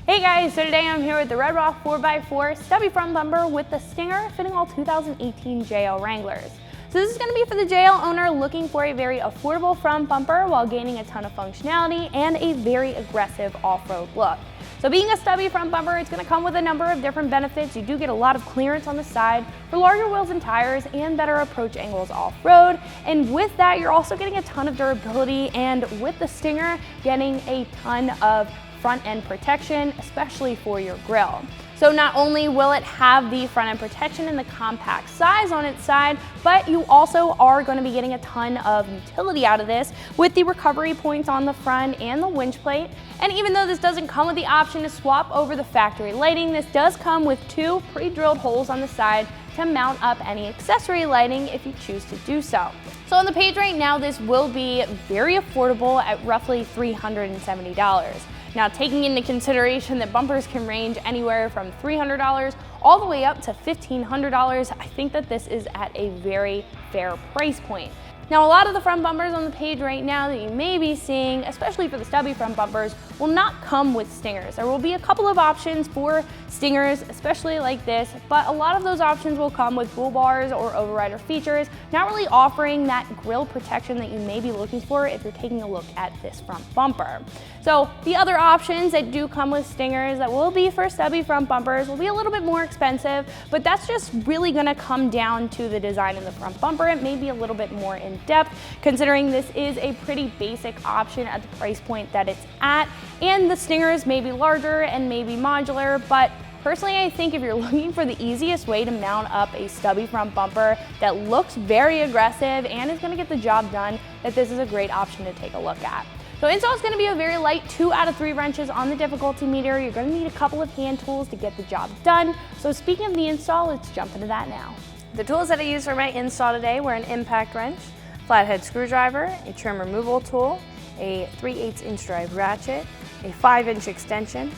Hey guys, so today I'm here with the RedRock 4x4 Stubby front bumper with the Stinger fitting all 2018 JL Wranglers. So this is going to be for the JL owner looking for a very affordable front bumper while gaining a ton of functionality and a very aggressive off-road look. So being a stubby front bumper, it's going to come with a number of different benefits. You do get a lot of clearance on the side for larger wheels and tires and better approach angles off-road. And with that, you're also getting a ton of durability, and with the Stinger, getting a ton of front end protection, especially for your grille. So not only will it have the front end protection and the compact size on its side, but you also are going to be getting a ton of utility out of this with the recovery points on the front and the winch plate. And even though this doesn't come with the option to swap over the factory lighting, this does come with two pre-drilled holes on the side to mount up any accessory lighting if you choose to do so. So on the page right now, this will be very affordable at roughly $370. Now, taking into consideration that bumpers can range anywhere from $300 all the way up to $1,500, I think that this is at a very fair price point. Now, a lot of the front bumpers on the page right now that you may be seeing, especially for the stubby front bumpers, will not come with Stingers. There will be a couple of options for Stingers, especially like this, but a lot of those options will come with bull bars or overrider features, not really offering that grille protection that you may be looking for if you're taking a look at this front bumper. So the other options that do come with Stingers that will be for stubby front bumpers will be a little bit more expensive, but that's just really gonna come down to the design in the front bumper. It may be a little bit more in depth, considering this is a pretty basic option at the price point that it's at, and the Stingers may be larger and maybe modular, but personally, I think if you're looking for the easiest way to mount up a stubby front bumper that looks very aggressive and is gonna get the job done, that this is a great option to take a look at. So install is going to be a very light 2 out of 3 wrenches on the difficulty meter. You're going to need a couple of hand tools to get the job done. So speaking of the install, let's jump into that now. The tools that I used for my install today were an impact wrench, flathead screwdriver, a trim removal tool, a 3/8 inch drive ratchet, a 5-inch extension,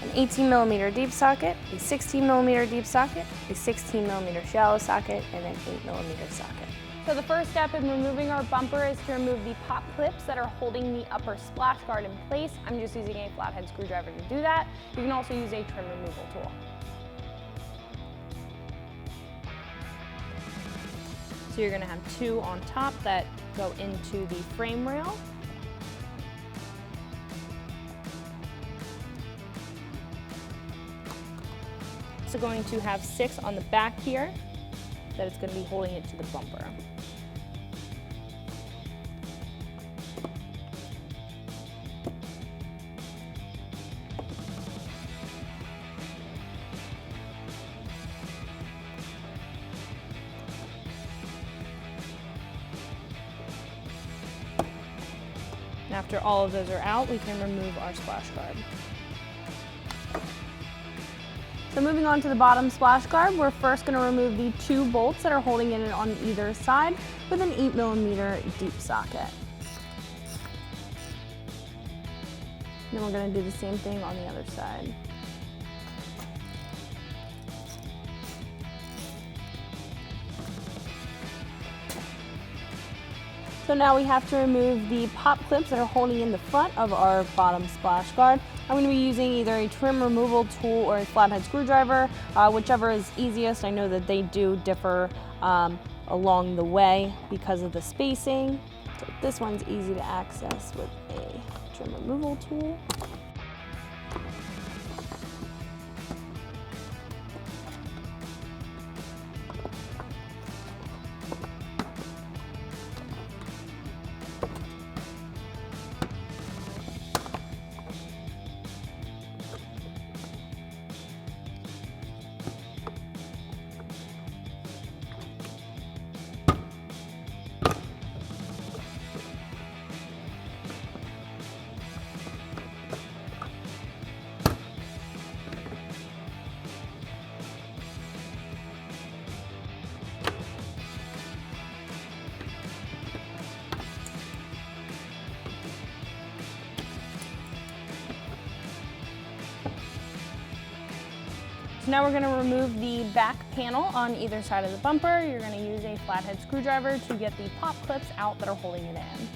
an 18mm deep socket, a 16mm deep socket, a 16mm shallow socket, and an 8mm socket. So the first step in removing our bumper is to remove the pop clips that are holding the upper splash guard in place. I'm just using a flathead screwdriver to do that. You can also use a trim removal tool. So you're going to have 2 on top that go into the frame rail. So going to have 6 on the back here that it's going to be holding it to the bumper. And after all of those are out, we can remove our splash guard. So moving on to the bottom splash guard, we're first going to remove the 2 bolts that are holding it on either side with an 8mm deep socket. And then we're going to do the same thing on the other side. So now we have to remove the pop clips that are holding in the front of our bottom splash guard. I'm going to be using either a trim removal tool or a flathead screwdriver, whichever is easiest. I know that they do differ along the way because of the spacing. So this one's easy to access with a trim removal tool. So now we're going to remove the back panel on either side of the bumper. You're going to use a flathead screwdriver to get the pop clips out that are holding it in.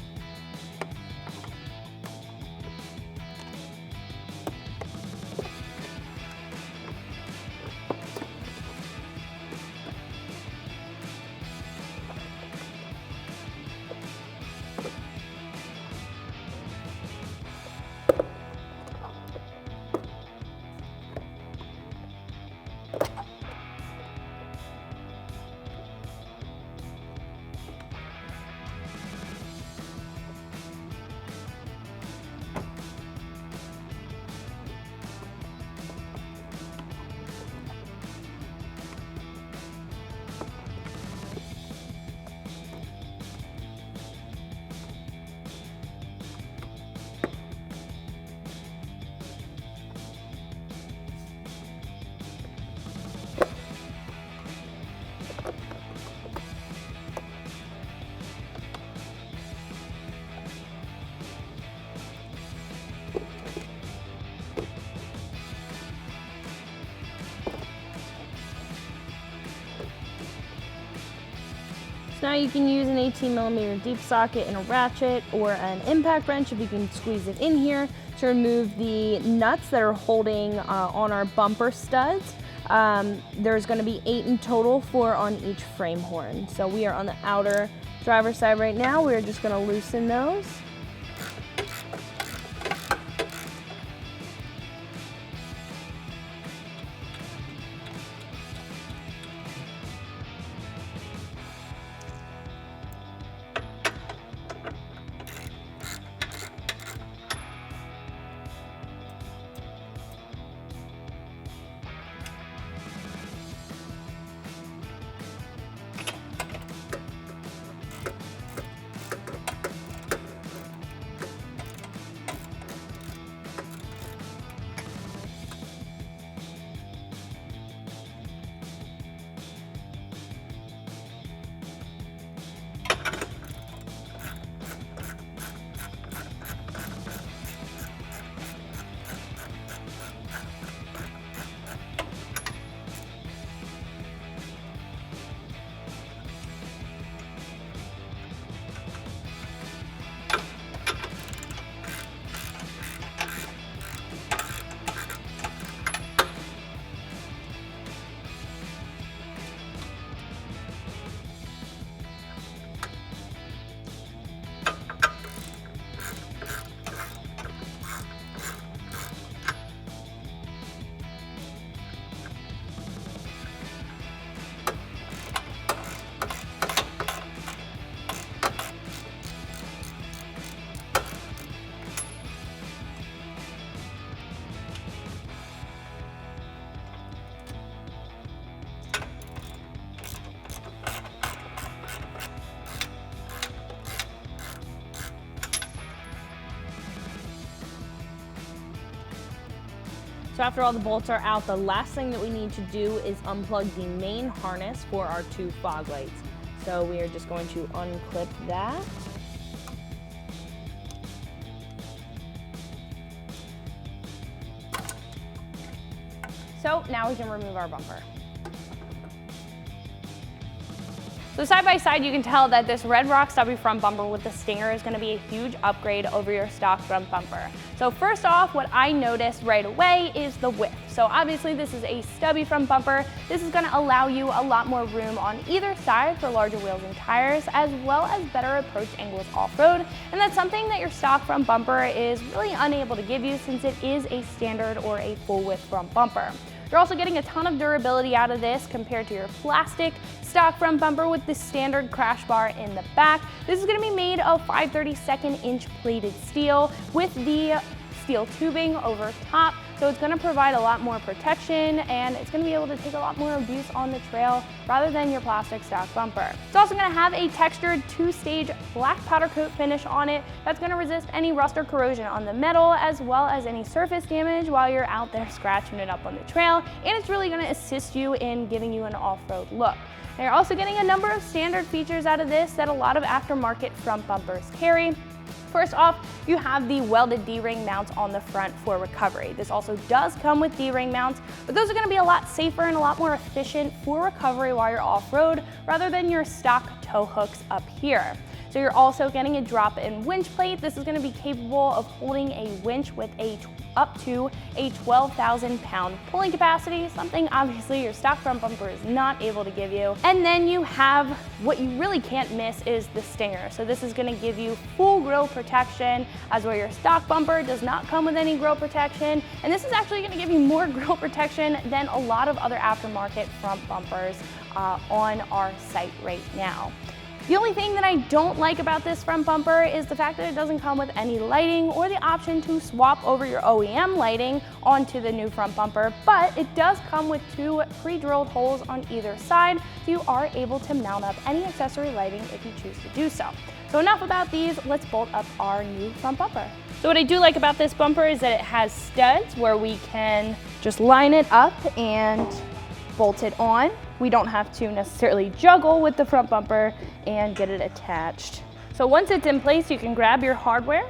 So now you can use an 18mm deep socket and a ratchet or an impact wrench if you can squeeze it in here to remove the nuts that are holding on our bumper studs. There's going to be 8 in total, 4 on each frame horn. So we are on the outer driver's side right now. We're just going to loosen those. So after all the bolts are out, the last thing that we need to do is unplug the main harness for our 2 fog lights. So we are just going to unclip that. So now we can remove our bumper. So side by side, you can tell that this RedRock Stubby front bumper with the Stinger is going to be a huge upgrade over your stock front bumper. So first off, what I noticed right away is the width. So obviously this is a stubby front bumper. This is going to allow you a lot more room on either side for larger wheels and tires, as well as better approach angles off-road. And that's something that your stock front bumper is really unable to give you, since it is a standard or a full width front bumper. You're also getting a ton of durability out of this compared to your plastic stock front bumper with the standard crash bar in the back. This is going to be made of 5/32 inch plated steel with the steel tubing over top. So it's going to provide a lot more protection, and it's going to be able to take a lot more abuse on the trail rather than your plastic stock bumper. It's also going to have a textured 2-stage black powder coat finish on it that's going to resist any rust or corrosion on the metal, as well as any surface damage while you're out there scratching it up on the trail. And it's really going to assist you in giving you an off-road look. Now you're also getting a number of standard features out of this that a lot of aftermarket front bumpers carry. First off, you have the welded D-ring mounts on the front for recovery. This also does come with D-ring mounts, but those are going to be a lot safer and a lot more efficient for recovery while you're off-road rather than your stock tow hooks up here. So you're also getting a drop-in winch plate. This is going to be capable of holding a winch with up to a 12,000 pound pulling capacity, something obviously your stock front bumper is not able to give you. And then you have what you really can't miss is the Stinger. So this is going to give you full grille protection, as where your stock bumper does not come with any grille protection. And this is actually going to give you more grille protection than a lot of other aftermarket front bumpers on our site right now. The only thing that I don't like about this front bumper is the fact that it doesn't come with any lighting or the option to swap over your OEM lighting onto the new front bumper, but it does come with 2 pre-drilled holes on either side, so you are able to mount up any accessory lighting if you choose to do so. So enough about these, let's bolt up our new front bumper. So what I do like about this bumper is that it has studs where we can just line it up and bolt it on. We don't have to necessarily juggle with the front bumper and get it attached. So once it's in place, you can grab your hardware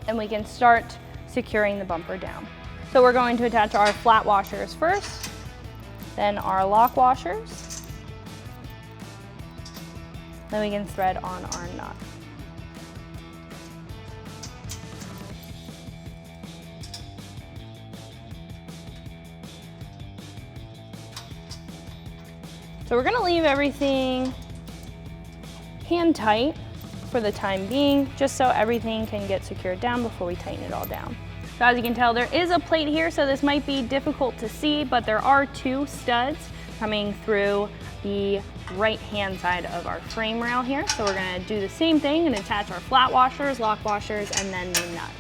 and we can start securing the bumper down. So we're going to attach our flat washers first, then our lock washers. Then we can thread on our nut. So we're gonna leave everything hand tight for the time being, just so everything can get secured down before we tighten it all down. So as you can tell, there is a plate here, so this might be difficult to see, but there are 2 studs coming through the right-hand side of our frame rail here. So we're gonna do the same thing and attach our flat washers, lock washers, and then the nuts.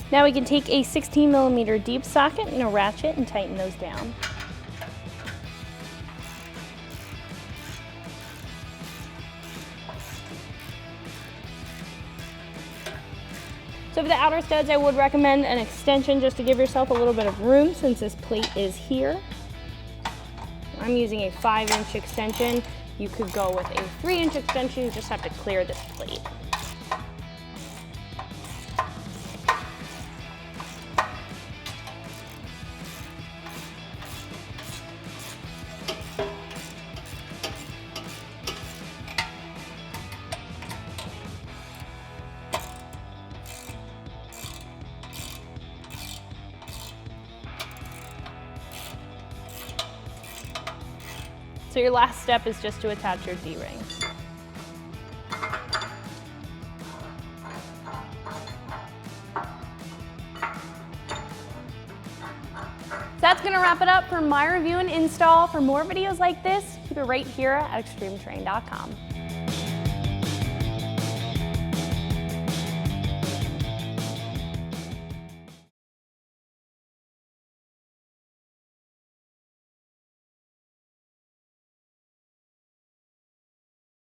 Now we can take a 16mm deep socket and a ratchet and tighten those down. So for the outer studs, I would recommend an extension just to give yourself a little bit of room since this plate is here. I'm using a 5-inch extension. You could go with a 3-inch extension, you just have to clear this plate. So your last step is just to attach your D-rings. That's gonna wrap it up for my review and install. For more videos like this, keep it right here at ExtremeTerrain.com.